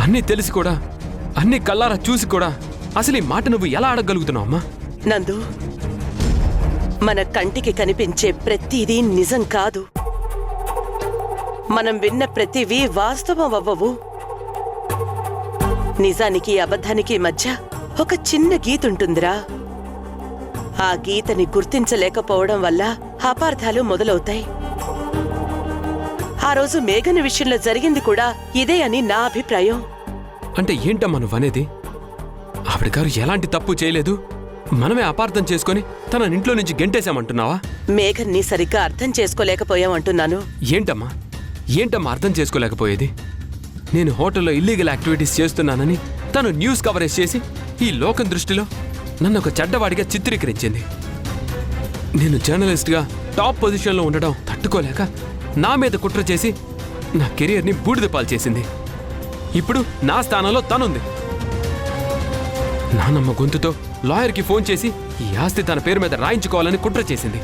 అన్నీ తెలిసి కూడా, అన్ని కళ్ళారా చూసి కూడా అసలు ఈ మాట నువ్వు ఎలా అడగగలుగుతున్నావు అమ్మా? నందు, మన కంటికి కనిపించే ప్రతిదీ నిజం కాదు. మనం విన్న ప్రతివి వాస్తవం అవ్వవు. నిజానికి అబద్ధానికి మధ్య ఒక చిన్న గీతుంటుందిరా. ఆ గీతని గుర్తించలేకపోవడం వల్ల అపార్థాలు మొదలవుతాయి. ఆ రోజు మేఘన విషయంలో జరిగింది కూడా ఇదే అని నా అభిప్రాయం. అంటే ఏంటమ్మా నువ్వనేది? ఆవిడ గారు ఎలాంటి తప్పు చేయలేదు, మనమే అపార్థం చేసుకుని తన ఇంట్లో నుంచి గెంటేశామంటున్నావా? మేఘన్ని సరిగ్గా అర్థం చేసుకోలేకపోయామంటున్నాను. ఏంటమ్మా అర్థం చేసుకోలేకపోయేది? నేను హోటల్లో ఇల్లీగల్ యాక్టివిటీస్ చేస్తున్నానని తను న్యూస్ కవరేజ్ చేసి ఈ లోకం దృష్టిలో నన్ను ఒక చెడ్డవాడిగా చిత్రీకరించింది. నేను జర్నలిస్ట్గా టాప్ పొజిషన్లో ఉండడం తట్టుకోలేక నా మీద కుట్ర చేసి నా కెరియర్ని బూడిదపాలు చేసింది. ఇప్పుడు నా స్థానంలో తనుంది. నానమ్మ గొంతుతో లాయర్కి ఫోన్ చేసి ఈ ఆస్తి తన పేరు మీద రాయించుకోవాలని కుట్ర చేసింది.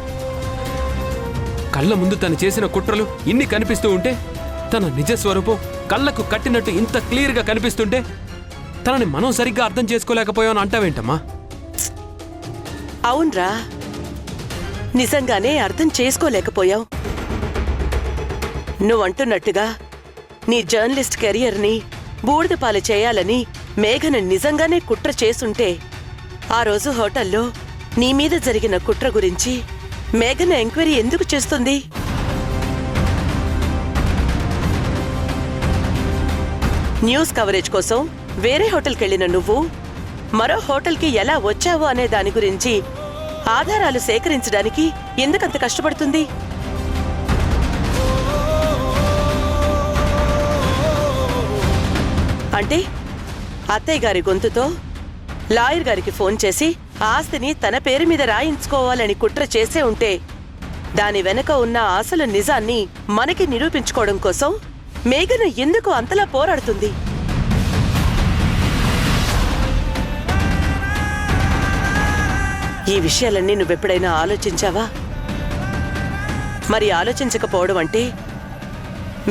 కళ్ళ ముందు తను చేసిన కుట్రలు ఇన్ని కనిపిస్తూ ఉంటే, తన నిజస్వరూపం కళ్ళకు కట్టినట్టు ఇంత క్లియర్గా కనిపిస్తుంటే తనని మనం సరిగ్గా అర్థం చేసుకోలేకపోయామని అంటావేంటమ్మా? అవునరా, నిజంగానే అర్థం చేసుకోలేకపోయావు. నువ్వంటున్నట్టుగా నీ జర్నలిస్ట్ కెరియర్ని బూడిదపాలు చేయాలని మేఘన నిజంగానే కుట్ర చేసుంటే, ఆ రోజు హోటల్లో నీ మీద జరిగిన కుట్ర గురించి మేఘన ఎంక్వైరీ ఎందుకు చేస్తుంది? న్యూస్ కవరేజ్ కోసం వేరే హోటల్కెళ్లిన నువ్వు మరో హోటల్కి ఎలా వచ్చావు అనే దాని గురించి ఆధారాలు సేకరించడానికి ఎందుకంత కష్టపడుతుంది? అంటే అత్తయ్య గారి గొంతుతో లాయర్ గారికి ఫోన్ చేసి ఆస్తిని తన పేరు మీద రాయించుకోవాలని కుట్ర చేసే ఉంటే, దాని వెనక ఉన్న అసలు నిజాన్ని మనకి నిరూపించుకోవడం కోసం మేఘన ఎందుకు అంతలా పోరాడుతుంది? ఈ విషయాలన్నీ నువ్వెప్పుడైనా ఆలోచించావా? మరి ఆలోచించకపోవడం అంటే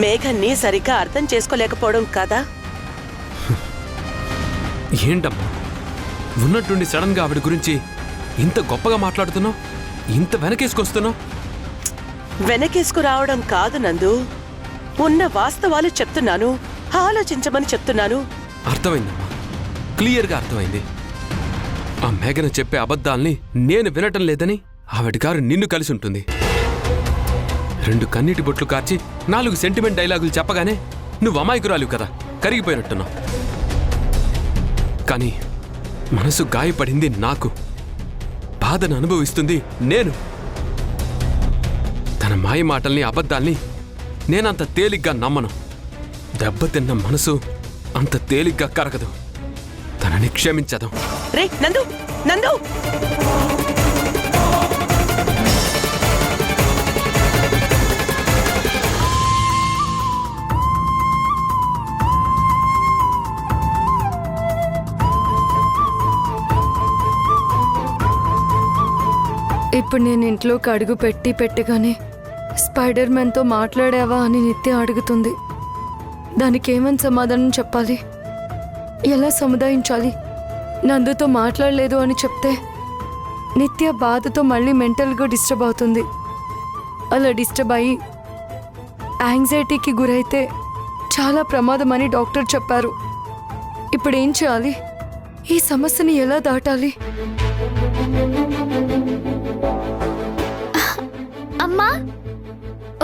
మేఘన్ని సరిగ్గా అర్థం చేసుకోలేకపోవడం కాదా? ఏంటమ్మా ఉన్నట్టుండి సడన్ గా ఆవిడ గురించి ఇంత గొప్పగా మాట్లాడుతున్నావు, ఇంత వెనకేసుకొస్తున్నావు? వెనకేసుకురావడం కాదు నందు, ఉన్న వాస్తవాలు చెప్తున్నాను, ఆలోచించమని చెప్తున్నాను. అర్థమైందమ్మా, క్లియర్గా అర్థమైంది. ఆ మేఘన చెప్పే అబద్ధాల్ని నేను వినటం లేదని ఆవిడ గారు నిన్ను కలిసి ఉంటుంది. 2 కన్నీటి బొట్లు కార్చి 4 సెంటిమెంట్ డైలాగులు చెప్పగానే నువ్వు అమాయకురాలు కదా, కరిగిపోయినట్టున్నావు. కానీ మనసు గాయపడింది నాకు, బాధను అనుభవిస్తుంది నేను. తన మాయ మాటల్ని అబద్ధాల్ని నేనంత తేలిగ్గా నమ్మను. దెబ్బతిన్న మనసు అంత తేలిగ్గా కరగదు. తనని క్షమించదాం. రే నందు, నందు! ఇప్పుడు నేను ఇంట్లోకి అడుగు పెట్టగానే స్పైడర్ మ్యాన్తో మాట్లాడావా అని నిత్య అడుగుతుంది. దానికి ఏమని సమాధానం చెప్పాలి? ఎలా సముదాయించాలి? నందుతో మాట్లాడలేదు అని చెప్తే నిత్య బాధతో మళ్ళీ మెంటల్గా డిస్టర్బ్ అవుతుంది. అలా డిస్టర్బ్ అయ్యి యాంగ్జైటీకి గురైతే చాలా ప్రమాదమని డాక్టర్ చెప్పారు. ఇప్పుడు ఏం చేయాలి? ఈ సమస్యని ఎలా దాటాలి? అమ్మా,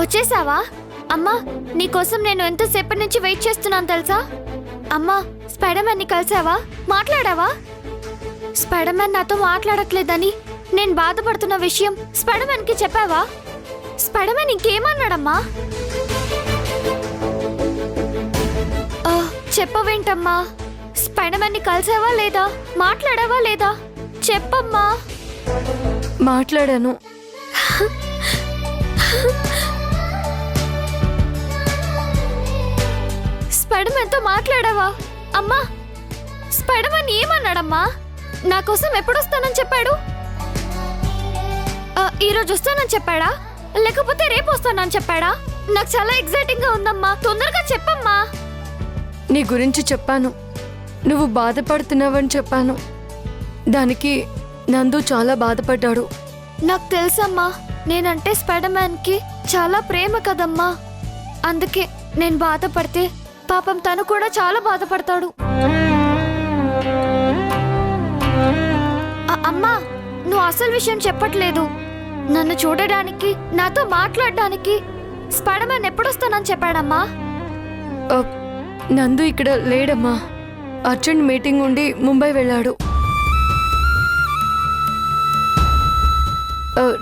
వచ్చేసావా? అమ్మా, నీకోసం నేను ఎంతసేపటి నుంచి వెయిట్ చేస్తున్నాను తెలుసా? అమ్మా, స్పైడర్ మ్యాన్ని కలిసావా? మాట్లాడావా? స్పైడర్ మ్యాన్ నాతో మాట్లాడట్లేదని నేను బాధపడుతున్న విషయం స్పైడర్ మ్యాన్కి చెప్పావా? స్పైడర్ మ్యాన్ ఇంకేమన్నాడమ్మా? చెప్పవేంటమ్మా? స్పైడర్ మ్యాన్ని కలిసావా లేదా? మాట్లాడావా లేదా? చెప్పమ్మా. మాట్లాడాను. స్పైడర్ మ్యాన్ తో మాట్లాడావా? అమ్మా, స్పైడర్ మ్యాన్ ఏమన్నాడమ్మా? నా కోసం ఎప్పుడు వస్తానని చెప్పాడు? ఈరోజు వస్తానని చెప్పాడా, లేకపోతే రేపు వస్తానని చెప్పాడా? నాకు చాలా ఎక్సైటింగ్ గా ఉందమ్మా, తొందరగా చెప్పమ్మా. నీ గురించి చెప్పాను. నువ్వు బాధపడుతున్నావని చెప్పాను. దానికి నందు చాలా బాధపడ్డాడు. నాకు తెలుసమ్మా, నేనంటే స్పైడర్ మ్యాన్కి చాలా ప్రేమ కదమ్మా. అందుకే నేను బాధపడితే పాపం తను కూడా చాలా బాధపడతాడు. అమ్మా, నువ్వు అసలు విషయం చెప్పట్లేదు. నన్ను చూడడానికి, నాతో మాట్లాడడానికి స్పైడర్ మ్యాన్ ఎప్పుడొస్తానని చెప్పాడమ్మా? నందు ఇక్కడ లేడమ్మా. అర్జెంట్ మీటింగ్ ఉండి ముంబై వెళ్ళాడు.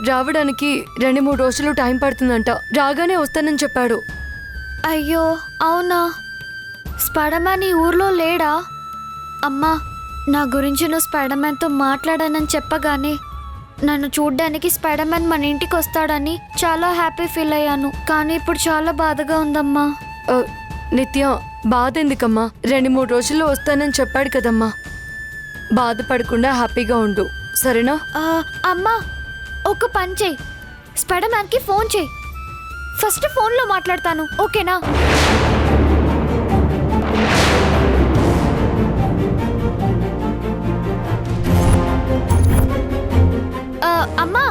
రావడానికి 2-3 రోజులు టైం పడుతుందంట. రాగానే వస్తానని చెప్పాడు. అయ్యో అవునా? స్పైడర్ మ్యాన్ ఈ ఊర్లో లేడా? అమ్మా, నా గురించి నువ్వు స్పైడర్ మ్యాన్తో మాట్లాడానని చెప్పగానే నన్ను చూడ్డానికి స్పైడర్ మ్యాన్ మన ఇంటికి వస్తాడని చాలా హ్యాపీ ఫీల్ అయ్యాను. కానీ ఇప్పుడు చాలా బాధగా ఉందమ్మా. నిత్య, బాధ ఎందుకమ్మా? 2-3 రోజుల్లో వస్తానని చెప్పాడు కదమ్మా. బాధపడకుండా హ్యాపీగా ఉండు, సరేనా? అమ్మా, ఒక పని చేయి, స్పైడర్ మ్యాన్కి ఫోన్ చేయి. ఫస్ట్ ఫోన్లో మాట్లాడతాను, ఓకేనా? అమ్మా,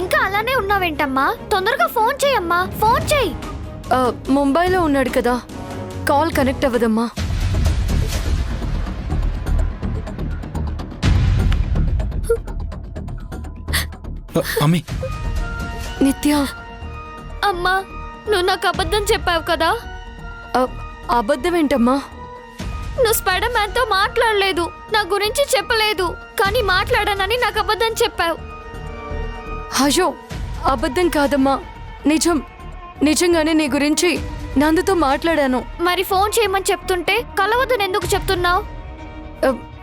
ఇంకా అలానే ఉన్నావేంటమ్మా? తొందరగా ఫోన్ చేయమ్మా, ఫోన్ చేయి. ముంబైలో ఉన్నాడు కదా, కాల్ కనెక్ట్ అవ్వదమ్మా. అమ్మి, నిత్య, అమ్మా, నువ్వు నాకు అబద్ధం చెప్పావు కదా? అబద్ధం ఏంటమ్మా? నువ్వు స్పైడర్ మ్యాన్తో మాట్లాడలేదు, నా గురించి చెప్పలేదు, కానీ మాట్లాడానని నాకు అబద్ధం చెప్పావు. అయ్యో, అబద్ధం కాదమ్మా, నిజం. నిజంగానే నీ గురించి నందుతో మాట్లాడాను. మరి ఫోన్ చేయమని చెప్తుంటే కలవద్దని ఎందుకు చెప్తున్నావు?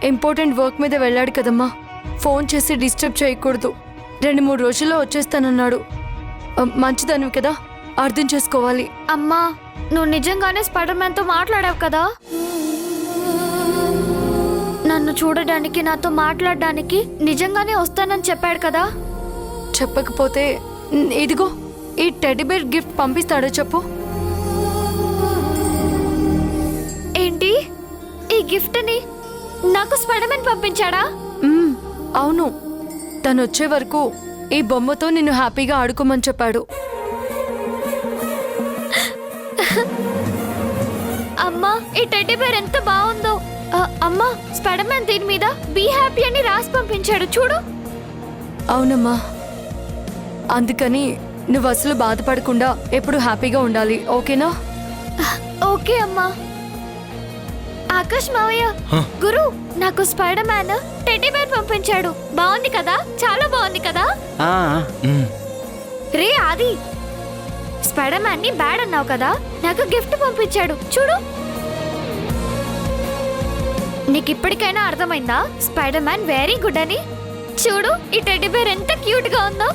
ఇంపార్టెంట్ వర్క్ మీద వెళ్ళాడు కదమ్మా, ఫోన్ చేసి డిస్టర్బ్ చేయకూడదు. 2-3 రోజుల్లో వచ్చేస్తానన్నాడు. మంచిదానివి కదా, అర్థం చేసుకోవాలి. అమ్మా, నువ్వు నిజంగానే స్పైడర్ మ్యాన్తో మాట్లాడావు కదా? నన్ను చూడడానికి, నాతో మాట్లాడడానికి నిజంగానే వస్తానని చెప్పాడు కదా? చెప్పకపోతే ఇదిగో ఈ టెడ్డీబేర్ గిఫ్ట్ పంపిస్తాడో చెప్పు. ఏంటి, ఈ గిఫ్ట్ ని నాకు స్పైడర్ మ్యాన్ పంపించాడా? అవును, తను వచ్చే వరకు ఈ బొమ్మతో నిన్ను హ్యాపీగా ఆడుకోమని చెప్పాడు. అమ్మా, ఈ టెడ్డీ బేర్ ఎంత బాగుందో. అమ్మా, స్పైడర్ మ్యాన్ దీని మీద బీ హ్యాపీ అని రాసి పంపించాడు, చూడు. అవునమ్మా, అందుకని నువ్వు అసలు బాధపడకుండా ఎప్పుడు హ్యాపీగా ఉండాలి, ఓకేనా? ఓకే అమ్మా. ఆకాష్ మావయ్య, గురు నాకు స్పైడర్ మ్యాన్ టెడ్డీ బేర్ పంపించాడు. బాగుంది కదా, చాలా బాగుంది కదా? రే ఆది, స్పైడర్ మ్యాన్ ని బ్యాడ్ అన్నావు కదా, నాకు గిఫ్ట్ పంపించాడు, చూడు. నీకు ఇప్పటికైనా అర్థమైందా స్పైడర్ మ్యాన్ వెరీ గుడ్ అని? చూడు, ఈ టెడ్డీ బేర్ ఎంత క్యూట్ గా ఉందో.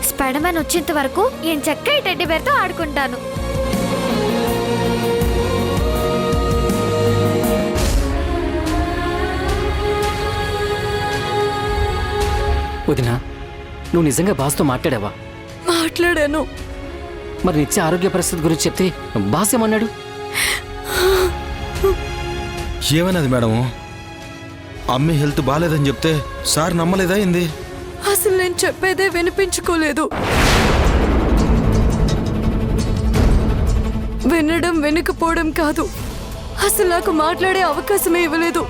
స్పైడర్ మ్యాన్ వచ్చేంత వరకు నేను చక్కగా ఈ టెడ్డీ బేర్ తో ఆడుకుంటాను. వదినా, నువ్వు నిజంగా బాస్తో మాట్లాడావా? మాట్లాడాను. మరి నిత్య ఆరోగ్య పరిస్థితి గురించి చెప్తే బాస్ ఏమన్నాడు? ఏమన్నది మేడం? అమ్మి హెల్త్ బాగాలేదని చెప్తే సార్ నమ్మలేదా ఏంది? అసలు నేను చెప్పేదే వినిపించుకోలేదు. వినడం వినకపోవడం కాదు, అసలు నాకు మాట్లాడే అవకాశమే ఇవ్వలేదు.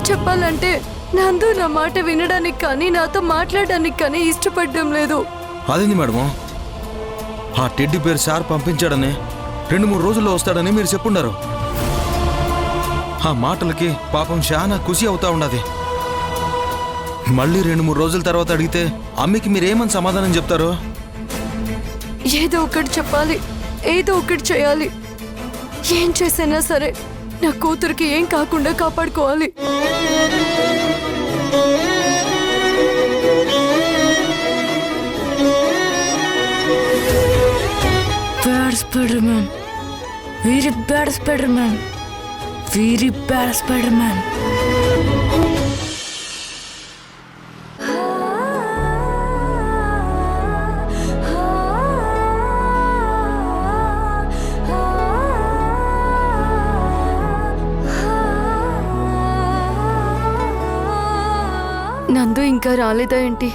చెప్పాలంటే నందు నా మాట వినడానికి కానీ నాతో మాట్లాడడానికి కానీ ఇష్టపడడం లేదు. అదేంది మేడం? ఆ టెడ్డీ పేరు సార్ పంపించాడని 2-3 రోజుల్లో వస్తాడని మీరు చెప్పుండారు. ఆ మాటలకి పాపం చాలా ఖుషి అవుతా ఉన్నది. మళ్ళీ 2-3 రోజుల తర్వాత అడిగితే అమ్మికి మీరేమని సమాధానం చెప్తారు? ఏదో ఒకటి చెప్పాలి, ఏదో ఒకటి చేయాలి. ఏం చేసినా సరే నా కూతురికి ఏం కాకుండా కాపాడుకోవాలి. Bad spider man, very bad spider man, very bad spider man. నందు ఇంకా రాలేదా ఏంటి?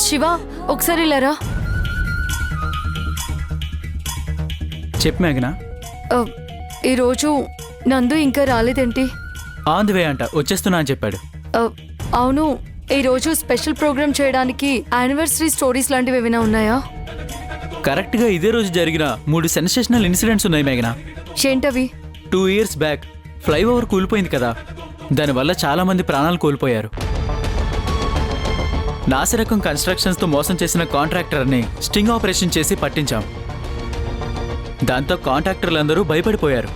శివ, ఒకసారి లేరా. చెప్పు మేఘనా. ఈరోజు నందు ఇంకా రాలేదేంటి? ఆన్ ది వే అంట, వచ్చేస్తున్నా అని చెప్పాడు. అవును, ఈరోజు స్పెషల్ ప్రోగ్రామ్ చేయడానికి యానివర్సరీ స్టోరీస్ లాంటివి ఏమైనా ఉన్నాయా? కరెక్ట్గా ఇదే రోజు జరిగిన 3 సెన్సేషనల్ ఇన్సిడెంట్స్ ఉన్నాయి మేఘనా. ఏంటవి? 2 years బ్యాక్ ఫ్లైఓవర్ కూలిపోయింది కదా, దానివల్ల చాలామంది ప్రాణాలు కోల్పోయారు. నాసిరకం కన్స్ట్రక్షన్స్తో మోసం చేసిన కాంట్రాక్టర్ని స్టింగ్ ఆపరేషన్ చేసి పట్టించాం. దాంతో కాంట్రాక్టర్లందరూ భయపడిపోయారు.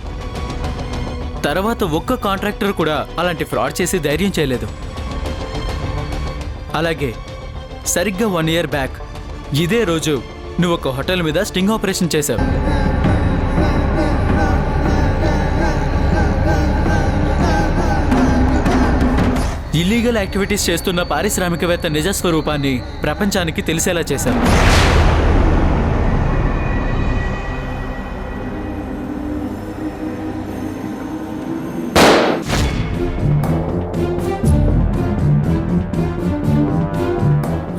తర్వాత ఒక్క కాంట్రాక్టర్ కూడా అలాంటి ఫ్రాడ్ చేసి ధైర్యం చేయలేదు. అలాగే సరిగ్గా 1 year బ్యాక్ ఇదే రోజు నువ్వు ఒక హోటల్ మీద స్టింగ్ ఆపరేషన్ చేశావు. ఇల్లీగల్ యాక్టివిటీస్ చేస్తున్న పారిశ్రామికవేత్త నిజ స్వరూపాన్ని ప్రపంచానికి తెలిసేలా చేశావు.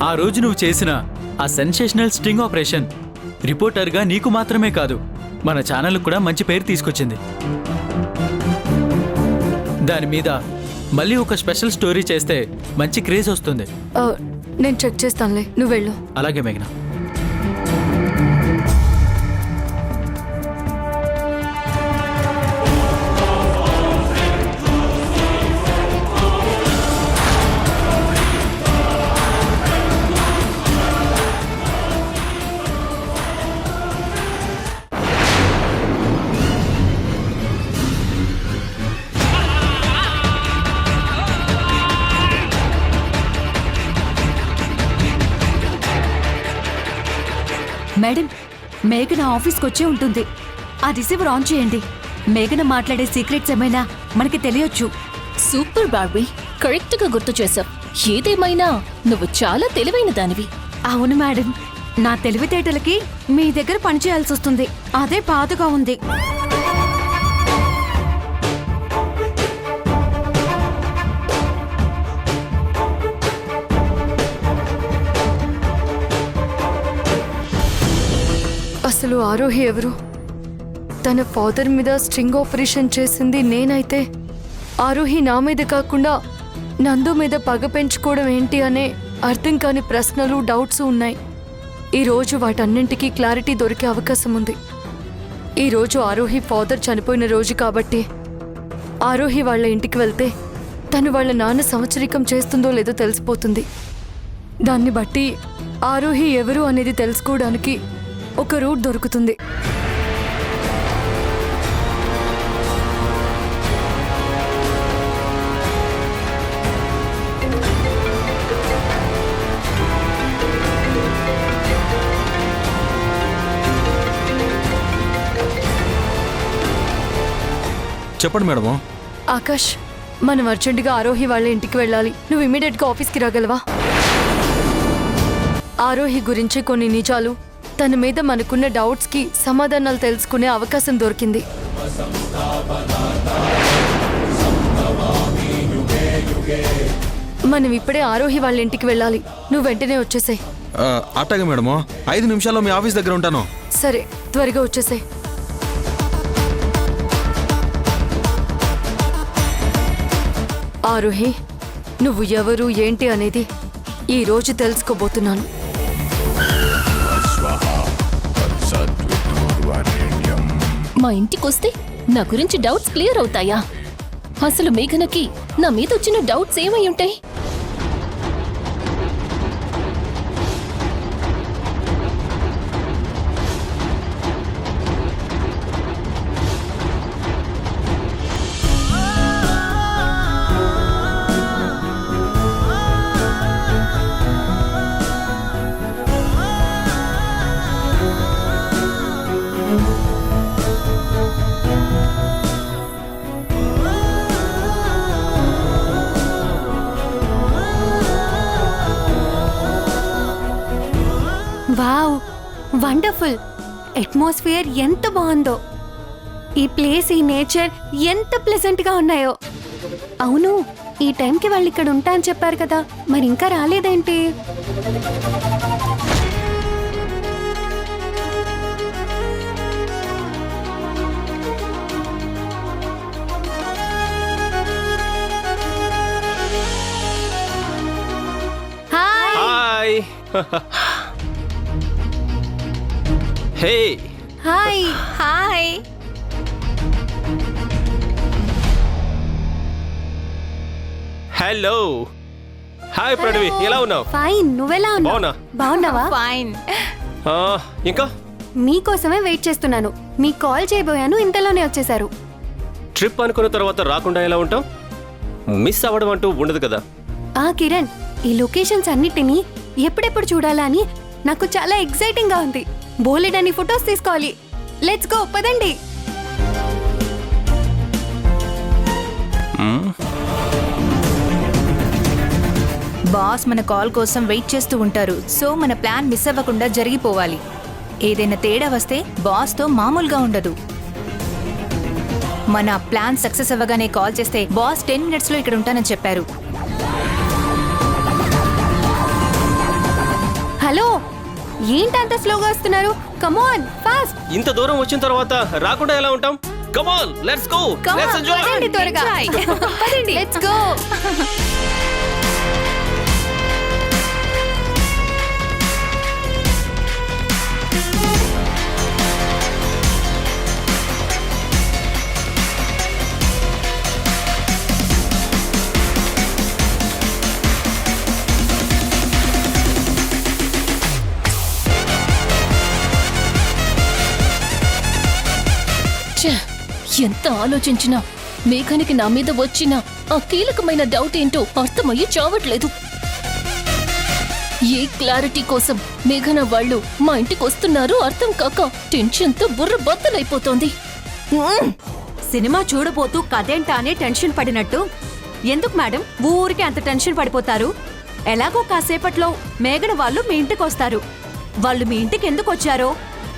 ఆ రోజు నువ్వు చేసిన ఆ సెన్సేషనల్ స్టింగ్ ఆపరేషన్ రిపోర్టర్గా నీకు మాత్రమే కాదు, మన ఛానల్కు కూడా మంచి పేరు తీసుకొచ్చింది. దాని మీద మళ్ళీ ఒక స్పెషల్ స్టోరీ చేస్తే మంచి క్రేజ్ వస్తుంది. నేను చెక్ చేస్తానులే, నువ్వు వెళ్ళు. అలాగే మేఘనా. మేడం, మేఘన ఆఫీస్కి వచ్చే ఉంటుంది. ఆ రిసీవర్ ఆన్ చేయండి. మేఘన మాట్లాడే సీక్రెట్స్ ఏమైనా మనకి తెలియొచ్చు. సూపర్ బార్బీ, కరెక్ట్ గా గుర్తు చేశావు. ఏదేమైనా నువ్వు చాలా తెలివైన దానివి. అవును మేడం, నా తెలివితేటలకి మీ దగ్గర పనిచేయాల్సి వస్తుంది. అదే బాధగా ఉంది. అసలు ఆరోహి ఎవరు? తన ఫాదర్ మీద స్ట్రింగ్ ఆపరేషన్ చేసింది నేనైతే ఆరోహి నా మీద కాకుండా నందు మీద పగ పెంచుకోవడం ఏంటి అనే అర్థం కాని ప్రశ్నలు, డౌట్స్ ఉన్నాయి. ఈరోజు వాటన్నింటికీ క్లారిటీ దొరికే అవకాశం ఉంది. ఈరోజు ఆరోహి ఫాదర్ చనిపోయిన రోజు కాబట్టి ఆరోహి వాళ్ళ ఇంటికి వెళ్తే తను వాళ్ళ నాన్న సంవత్సరికం చేస్తుందో లేదో తెలిసిపోతుంది. దాన్ని బట్టి ఆరోహి ఎవరు అనేది తెలుసుకోవడానికి ఒక రూట్ దొరుకుతుంది. చెప్పండి మేడము. ఆకాష్, మనం అర్జెంటుగా ఆరోహి వాళ్ళ ఇంటికి వెళ్ళాలి. నువ్వు ఇమీడియట్గా ఆఫీస్కి రాగలవా? ఆరోహి గురించి కొన్ని నిజాలు, తన మీద మనకున్న డౌట్స్కి సమాధానాలు తెలుసుకునే అవకాశం దొరికింది. మనం ఇప్పుడే ఆరోహి వాళ్ళ ఇంటికి వెళ్ళాలి. నువ్వు వెంటనే వచ్చేసాయి. అట్టగా మేడము, 5 నిమిషాల్లో మీ ఆఫీస్ దగ్గర ఉంటాను. సరే, త్వరగా వచ్చేసాయి. ఆరోహి, నువ్వు ఎవరు ఏంటి అనేది ఈ రోజు తెలుసుకోబోతున్నాను. మా ఇంటికొస్తే నా గురించి డౌట్స్ క్లియర్ అవుతాయా? అసలు మేఘనకి నా మీద వచ్చిన డౌట్స్ ఏమై ఉంటాయి? Wow, wonderful. అట్మాస్ఫియర్ ఎంత బాగుందో. ఈ ప్లేస్, ఈ నేచర్ ఎంత ప్లెజెంట్గా ఉన్నాయో. అవును, ఈ టైంకి వాళ్ళు ఇక్కడ ఉంటా అని చెప్పారు కదా, మరి ఇంకా రాలేదేంటి? Hi hey hi hi. Hello hi Pranavi, ఎలా ఉన్నావు? ఫైన్, నువ్వెలా బావున్నా. బాగున్నావా? ఫైన్. ఇంకా మీకోసమే వెయిట్ చేస్తున్నాను. మీ కాల్ చేయబోయాను, ఇంతలోనే వచ్చేసారు. ట్రిప్ అనుకున్న తర్వాత రాకుండా ఎలా ఉంటాం? మిస్ అవ్వడం అంటూ ఉండదు కదా. కిరణ్, ఈ లొకేషన్స్ అన్నిటినీ ఎప్పుడెప్పుడు చూడాలా అని నాకు చాలా ఎక్సైటింగ్ గా ఉంది. బోలెడని ఫొటోస్ తీసుకోవాలి. లెట్స్ గో, పదండి. బాస్ మన కాల్ కోసం వెయిట్ చేస్తూ ఉంటారు, సో మన ప్లాన్ మిస్ అవ్వకుండా జరిగిపోవాలి. ఏదైనా తేడా వస్తే బాస్తో మామూలుగా ఉండదు. మన ప్లాన్ సక్సెస్ అవ్వగానే కాల్ చేస్తే బాస్ 10 minutesలో ఇక్కడ ఉంటానని చెప్పారు. హలో, ఏంటంత స్లోగా వస్తున్నారు? Come on, fast. ఇంత దూరం వచ్చిన తర్వాత రాకుండా ఎలా ఉంటాం? Come on, let's go, let's enjoy. పదండి త్వరగా. పదండి, లెట్స్ గో. ఎంత ఆలోచించినా మేఘానికి నా మీద వచ్చిన ఆ కీలకమైన డౌట్ ఏంటో అర్థమయ్యి చావట్లేదు. ఏ క్లారిటీ కోసం మేఘన వాళ్ళు మా ఇంటికి వస్తున్నారు అర్థం కాక టెన్షన్తో బుర్ర బద్దలైపోతోంది. సినిమా చూడబోతూ కదేంటా అని టెన్షన్ పడినట్టు ఎందుకు మేడం ఊరికి అంత టెన్షన్ పడిపోతారు? ఎలాగో కాసేపట్లో మేఘన వాళ్ళు మీ ఇంటికి వస్తారు. వాళ్ళు మీ ఇంటికి ఎందుకు వచ్చారో,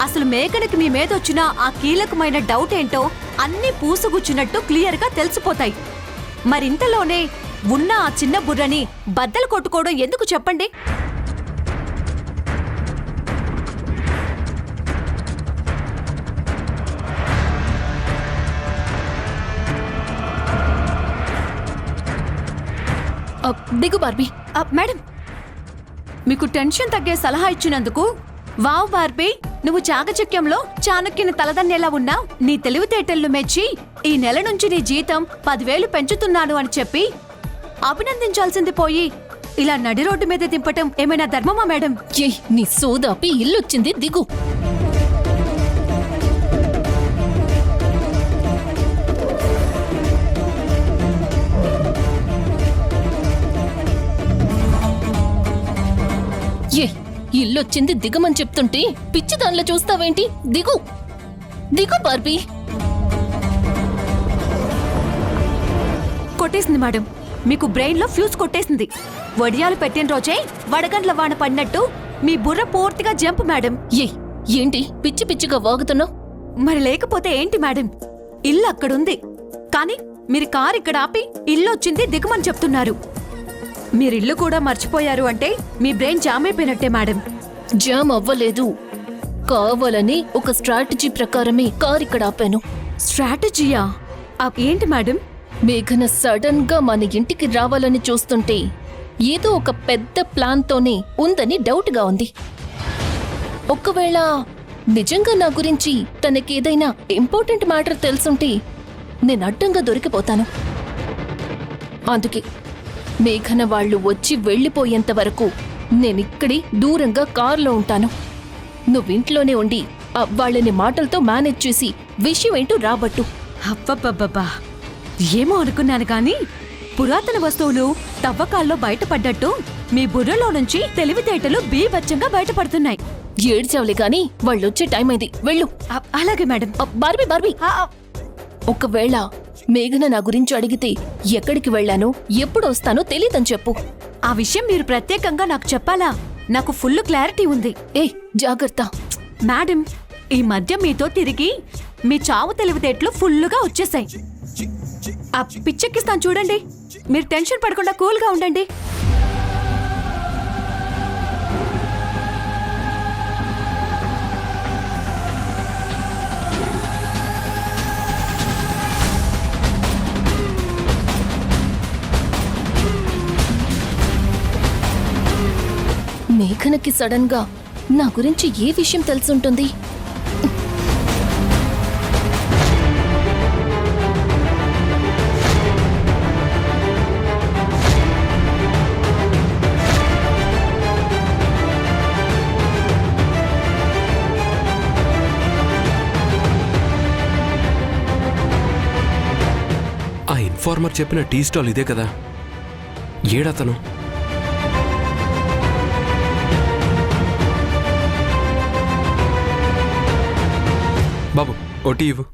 అసలు మేఘనకి మీ మీద వచ్చిన ఆ కీలకమైన డౌట్ ఏంటో అన్నీ పూసుగుచ్చినట్టు క్లియర్ గా తెలిసిపోతాయి. మరింతలోనే ఉన్న ఆ చిన్న బుర్రని బద్దలు కొట్టుకోవడం ఎందుకు చెప్పండి? దిగు బార్బీ. మేడం, మీకు టెన్షన్ తగ్గే సలహా ఇచ్చినందుకు వావ్ బార్బీ, నువ్వు చాకచక్యంలో చాణక్యుని తలదన్నేలా ఉన్నావు. నీ తెలివితేటలను మెచ్చి ఈ నెల నుంచి నీ జీతం 10,000 పెంచుతున్నాను అని చెప్పి అభినందించాల్సింది పోయి ఇలా నడి రోడ్డు మీద దింపటం ఏమైనా ధర్మమా మేడం? నీ సోదాపి ఇల్లొచ్చింది, దిగు. ఇల్లొచ్చింది దిగమని చెప్తుంటే పిచ్చి దానిలో చూస్తావేంటి? దిగు దిగు బార్బీ. కొట్టేసింది మేడం, మీకు బ్రెయిన్ లో ఫ్యూజ్ కొట్టేసింది. వడియాలు పెట్టిన రోజే వడగండ్ల వాన పడినట్టు మీ బుర్ర పూర్తిగా జంప్ మేడం. ఏంటి పిచ్చి పిచ్చిగా వాగుతున్నావు? మరి లేకపోతే ఏంటి మేడం? ఇల్లు అక్కడుంది, కానీ మీరు కారు ఇక్కడ ఆపి ఇల్లు వచ్చింది దిగమని చెప్తున్నారు. మీరిల్లు కూడా మర్చిపోయారు అంటే మీ బ్రెయిన్ జామ్ అయిపోయినట్టే మేడం. జామ్ అవ్వలేదు, కావాలని ఒక స్ట్రాటజీ ప్రకారమే కార్ ఇక్కడ ఆపాను. స్ట్రాటజీయా? ఏంటి మేడం? మేఘన సడన్ గా మన ఇంటికి రావాలని చూస్తుంటే ఏదో ఒక పెద్ద ప్లాన్ తోనే ఉందని డౌట్ గా ఉంది. ఒకవేళ నిజంగా నా గురించి తనకేదైనా ఇంపార్టెంట్ మ్యాటర్ తెలుసుంటే నేను అడ్డంగా దొరికిపోతాను. అందుకే మేఘన వాళ్ళు వచ్చి వెళ్ళిపోయేంత వరకు నేనిక్కడే దూరంగా కారులో ఉంటాను. నువ్వింట్లోనే ఉండి వాళ్ళని మాటలతో మేనేజ్ చేసి విషయం ఏంటో రాబట్టు. అబ్బబ్బబ్బబ్బా, ఏమో అనుకున్నాను కానీ పురాతన వస్తువులు తవ్వకాల్లో బయటపడ్డట్టు మీ బుర్రలో నుంచి తెలివితేటలు బీభత్సంగా బయటపడుతున్నాయి. ఏడ్చావులే గాని వాళ్ళొచ్చే టైం అయింది, వెళ్ళు. అలాగే మేడం. బార్బీ బార్బీ, ఒకవేళ మేఘన నా గురించి అడిగితే ఎక్కడికి వెళ్ళానో ఎప్పుడు వస్తానో తెలీదని చెప్పు. ఆ విషయం మీరు ప్రత్యేకంగా నాకు చెప్పాలా? నాకు ఫుల్ క్లారిటీ ఉంది. జాగ్రత్త మేడం, ఈ మధ్య మీతో తిరిగి మీ చావు తెలివితేటలు ఫుల్లుగా వచ్చేసాయి. ఆ పిచ్చెక్కిస్తాను చూడండి. మీరు టెన్షన్ పడకుండా కూల్గా ఉండండి. మేఘనకి సడన్ గా నా గురించి ఏ విషయం తెలుసుంటుంది? ఆ ఇన్ఫార్మర్ చెప్పిన టీ స్టాల్ ఇదే కదా? ఏడతను? బాబు ఓ టీ ఇవ్వు.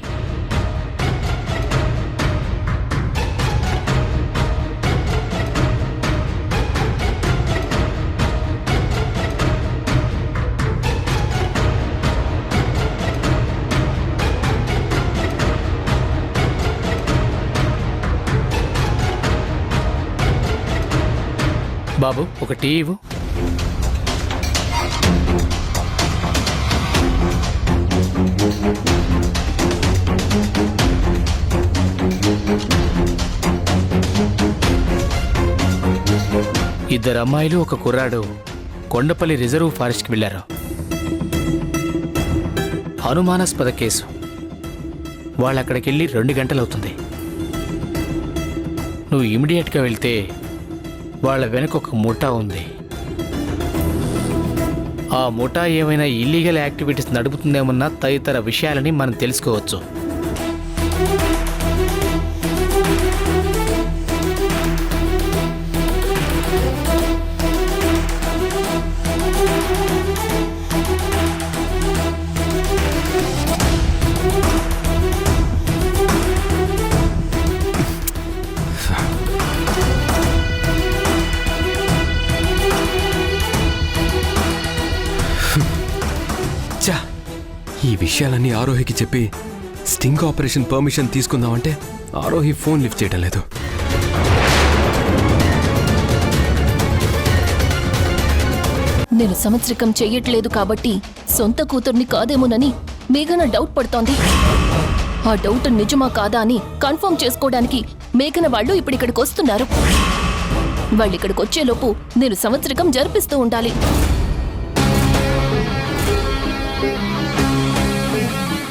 బాబు ఒక టీ ఇవ్వు. ఇద్దరు అమ్మాయిలు ఒక కుర్రాడు కొండపల్లి రిజర్వ్ ఫారెస్ట్కి వెళ్ళారు. అనుమానాస్పద కేసు. వాళ్ళు అక్కడికి వెళ్ళి 2 గంటలవుతుంది. నువ్వు ఇమీడియట్గా వెళ్తే వాళ్ళ వెనక ఒక ముఠా ఉంది. ఆ ముఠా ఏమైనా ఇల్లీగల్ యాక్టివిటీస్ నడుపుతుందేమన్నా తదితర విషయాలని మనం తెలుసుకోవచ్చు. చా, ఈ విషయాలన్నీ ఆరోహికి చెప్పి స్టింగ్ ఆపరేషన్ పర్మిషన్ తీసుకుందామంటే ఆరోహి ఫోన్ లిఫ్ట్ చేయడం లేదు. నేను సంవత్సరికం చెయ్యట్లేదు కాబట్టి సొంత కూతుర్ని కాదేమోనని మేఘన డౌట్ పడుతోంది. ఆ డౌట్ నిజమా కాదా అని కన్ఫర్మ్ చేసుకోవడానికి మేఘన వాళ్ళు ఇప్పుడిక్కడికి వస్తున్నారు. వాళ్ళిక్కడికి వచ్చేలోపు నేను సంవత్సరికం జరిపిస్తూ ఉండాలి.